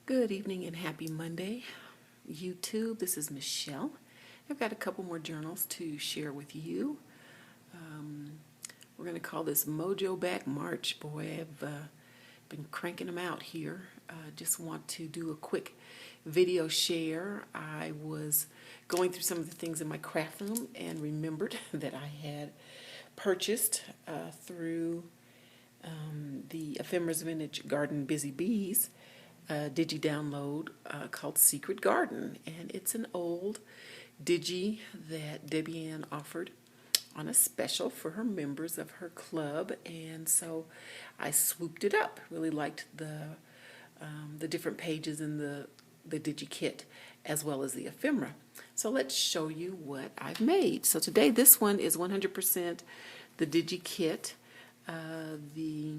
Good evening and happy Monday, YouTube. This is Michelle. I've got a couple more journals to share with you. We're going to call this Mojo Back March. Boy, I've been cranking them out here. Just want to do a quick video share. I was going through some of the things in my craft room and remembered that I had purchased through the Ephemer's Vintage Garden Busy Bees digi download called Secret Garden, and it's an old digi that Debbie Ann offered on a special for her members of her club, and so I swooped it up. Really liked the different pages in the digi kit as well as the ephemera. So let's show you what I've made. So today this one is 100% the digi kit. The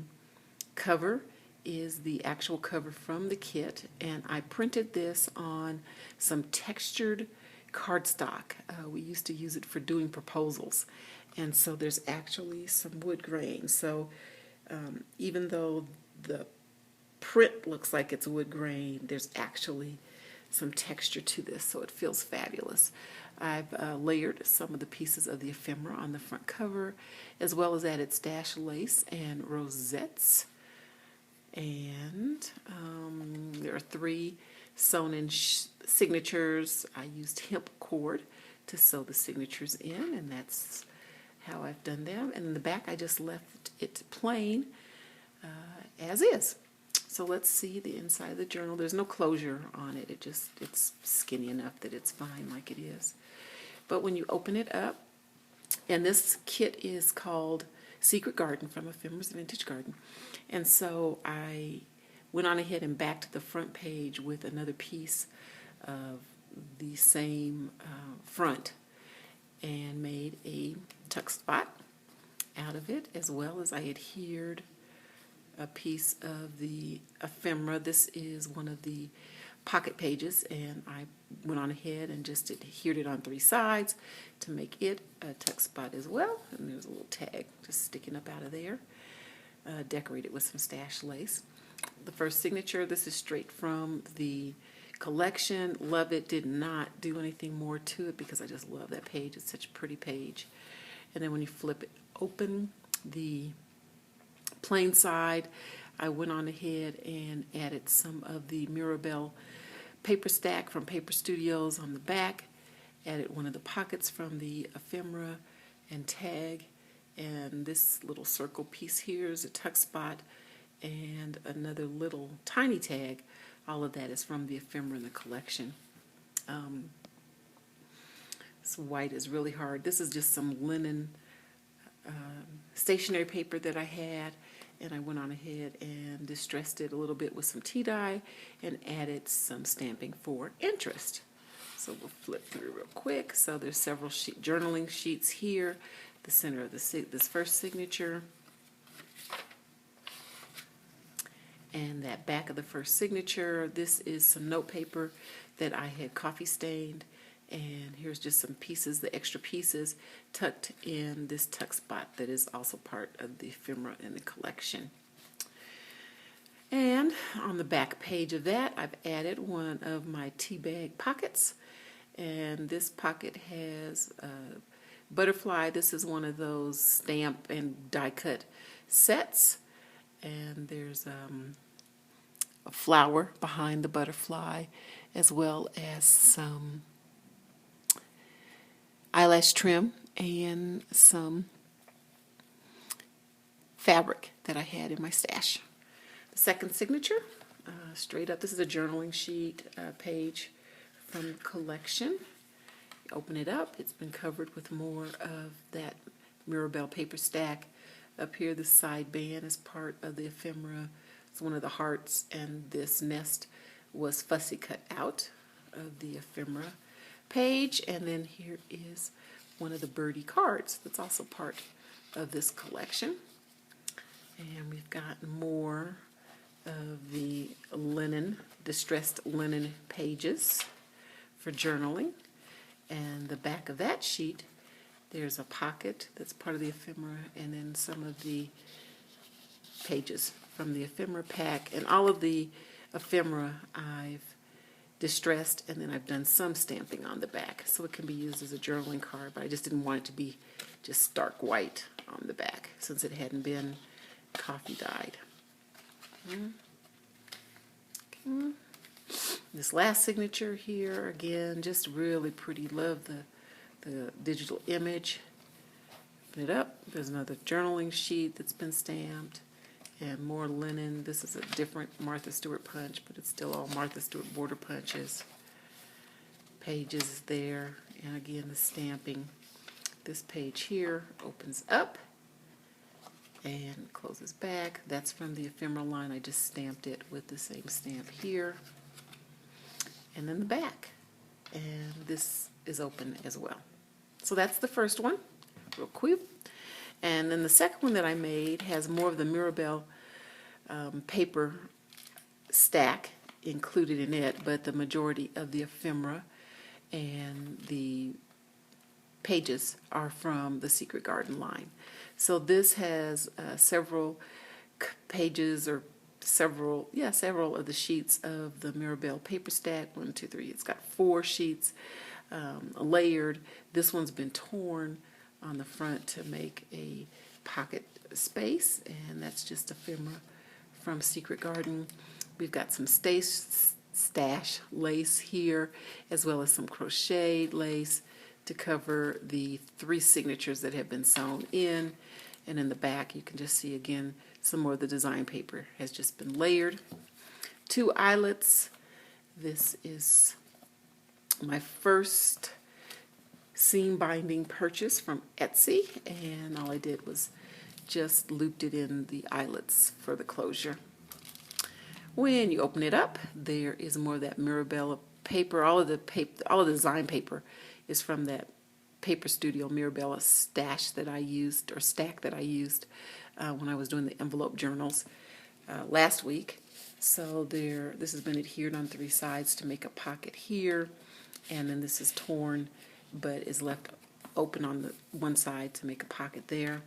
cover is the actual cover from the kit, and I printed this on some textured cardstock. We used to use it for doing proposals, and so there's actually some wood grain. So even though the print looks like it's wood grain, there's actually some texture to this, so it feels fabulous. I've layered some of the pieces of the ephemera on the front cover, as well as added stash lace and rosettes. And there are 3 sewn-in signatures. I used hemp cord to sew the signatures in, and that's how I've done them. And in the back, I just left it plain as is. So let's see the inside of the journal. There's no closure on it. It's skinny enough that it's fine like it is. But when you open it up, and this kit is called Secret Garden from Ephemer's Vintage Garden. And so I went on ahead and backed the front page with another piece of the same front and made a tuck spot out of it, as well as I adhered a piece of the ephemera. This is one of the pocket pages, and I went on ahead and just adhered it on 3 sides to make it a tuck spot as well. And there's a little tag just sticking up out of there. Decorated with some stash lace. The first signature, this is straight from the collection. Love it. Did not do anything more to it because I just love that page. It's such a pretty page. And then when you flip it open, the plain side, I went on ahead and added some of the Maribelle Paper Stack from Paper Studios on the back. Added one of the pockets from the ephemera and tag. And this little circle piece here is a tuck spot, and another little tiny tag. All of that is from the ephemera in the collection. This white is really hard. This is just some linen stationery paper that I had, and I went on ahead and distressed it a little bit with some tea dye and added some stamping for interest. So we'll flip through real quick. So there's several journaling sheets here. The center of this first signature, and that back of the first signature. This is some note paper that I had coffee stained, and here's just some pieces, the extra pieces tucked in this tuck spot that is also part of the ephemera in the collection. And on the back page of that, I've added one of my tea bag pockets, and this pocket has butterfly. This is one of those stamp and die cut sets, and there's a flower behind the butterfly, as well as some eyelash trim and some fabric that I had in my stash. The second signature, straight up, this is a journaling sheet page from the collection. Open it up, it's been covered with more of that Maribelle paper stack. Up here, the side band is part of the ephemera. It's one of the hearts, and this nest was fussy cut out of the ephemera page. And then here is one of the birdie cards that's also part of this collection. And we've got more of the linen, distressed linen pages for journaling. And the back of that sheet, there's a pocket that's part of the ephemera, and then some of the pages from the ephemera pack. And all of the ephemera I've distressed, and then I've done some stamping on the back, so it can be used as a journaling card, but I just didn't want it to be just stark white on the back since it hadn't been coffee dyed. Okay. This last signature here, again, just really pretty. Love the digital image. Open it up. There's another journaling sheet that's been stamped. And more linen. This is a different Martha Stewart punch, but it's still all Martha Stewart Border punches. Pages there, and again the stamping. This page here opens up and closes back. That's from the ephemera line. I just stamped it with the same stamp here. And then the back. And this is open as well. So that's the first one, real quick. And then the second one that I made has more of the Maribelle paper stack included in it, but the majority of the ephemera and the pages are from the Secret Garden line. So this has several pages or several of the sheets of the Maribelle paper stack. 1, 2, 3. It's got 4 sheets layered. This one's been torn on the front to make a pocket space, and that's just ephemera from Secret Garden. We've got some stash lace here, as well as some crocheted lace to cover the 3 signatures that have been sewn in. And in the back, you can just see again some more of the design paper has just been layered. 2 eyelets. This is my first seam binding purchase from Etsy, and all I did was just looped it in the eyelets for the closure. When you open it up, there is more of that Maribelle paper. All of the design paper is from that Paper Studio-Maribelle stash that I used, or stack that I used when I was doing the envelope journals last week. So this has been adhered on 3 sides to make a pocket here, and then this is torn but is left open on the one side to make a pocket there.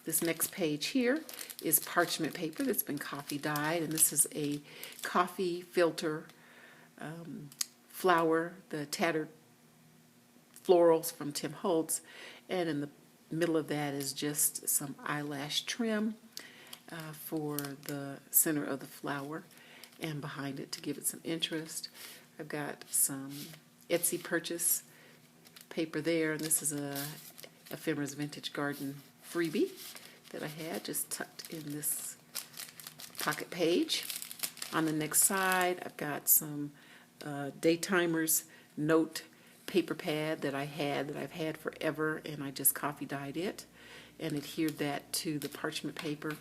This next page here is parchment paper that's been coffee dyed, and this is a coffee filter flower, the tattered florals from Tim Holtz, and in the middle of that is just some eyelash trim for the center of the flower, and behind it to give it some interest. I've got some Etsy purchase paper there, and this is a Ephemera's Vintage Garden freebie that I had just tucked in this pocket page. On the next side, I've got some Daytimers note paper pad that I've had forever, and I just coffee dyed it and adhered that to the parchment paper.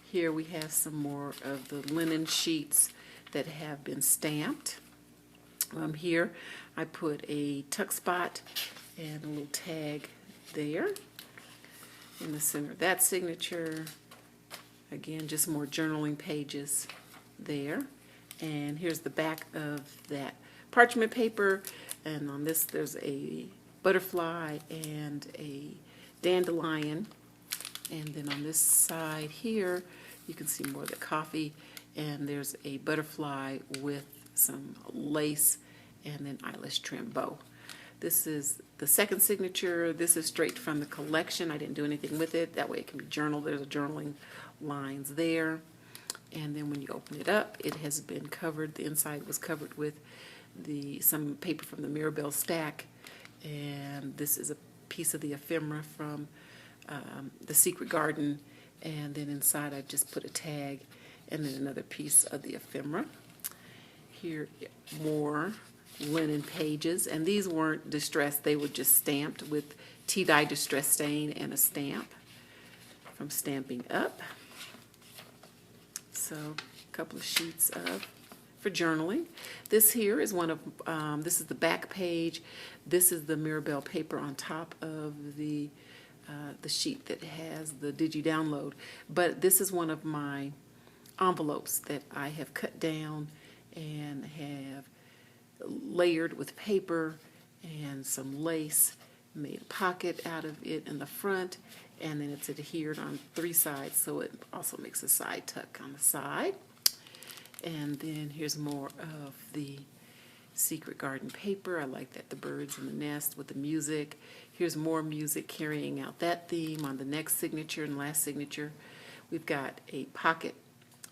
Here we have some more of the linen sheets that have been stamped. Here I put a tuck spot and a little tag there in the center of that signature. Again, just more journaling pages there. And here's the back of that parchment paper, and on this there's a butterfly and a dandelion. And then on this side here you can see more of the coffee, and there's a butterfly with some lace and then eyelash trim bow. This is the second signature. This is straight from the collection. I didn't do anything with it. That way it can be journaled. There's a journaling lines there. And then when you open it up, it has been covered. The inside was covered with some paper from the Maribelle Stack. And this is a piece of the ephemera from the Secret Garden. And then inside I've just put a tag and then another piece of the ephemera. Here, more linen pages, and these weren't distressed, they were just stamped with tea-dye distress stain and a stamp from Stamping Up. So a couple of sheets for journaling. This here is one of this is the back page. This is the Maribelle paper on top of the sheet that has the digi download, but this is one of my envelopes that I have cut down and have layered with paper and some lace, made a pocket out of it in the front, and then it's adhered on 3 sides, so it also makes a side tuck on the side. And then here's more of the Secret Garden paper. I like that, the birds in the nest with the music. Here's more music carrying out that theme on the next signature and last signature. We've got a pocket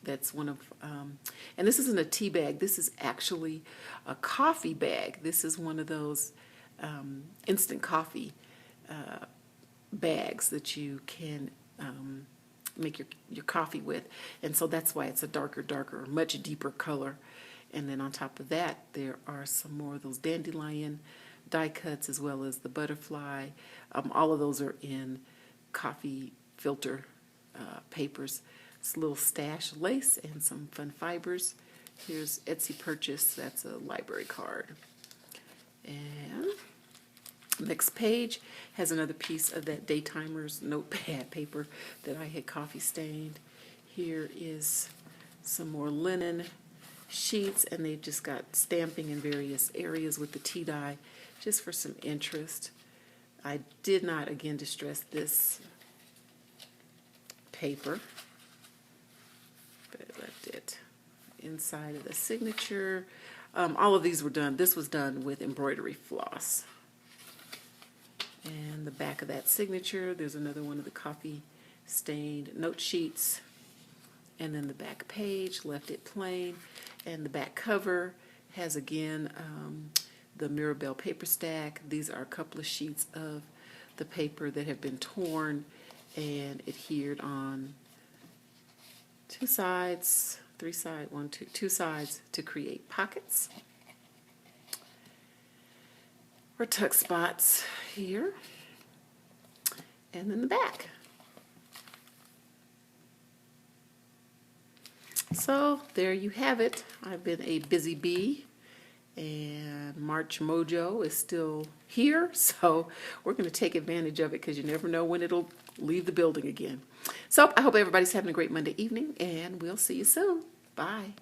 that's one of, and this isn't a tea bag. This is actually a coffee bag. This is one of those instant coffee bags that you can make your coffee with. And so that's why it's a darker, much deeper color. And then on top of that, there are some more of those dandelion die cuts as well as the butterfly. All of those are in coffee filter papers. It's a little stash lace and some fun fibers. Here's Etsy purchase. That's a library card. And next page has another piece of that Daytimers notepad paper that I had coffee stained. Here is some more linen sheets, and they've just got stamping in various areas with the tea dye, just for some interest. I did not, again, distress this paper, but I left it inside of the signature. All of these were done, this was done with embroidery floss. And the back of that signature, there's another one of the coffee stained note sheets. And then the back page, left it plain. And the back cover has, again, the Maribelle Paper Stack. These are a couple of sheets of the paper that have been torn and adhered on two sides, two sides to create pockets or tuck spots here. And then the back. So there you have it. I've been a busy bee, and March Mojo is still here, so we're going to take advantage of it because you never know when it'll leave the building again. So I hope everybody's having a great Monday evening, and we'll see you soon. Bye.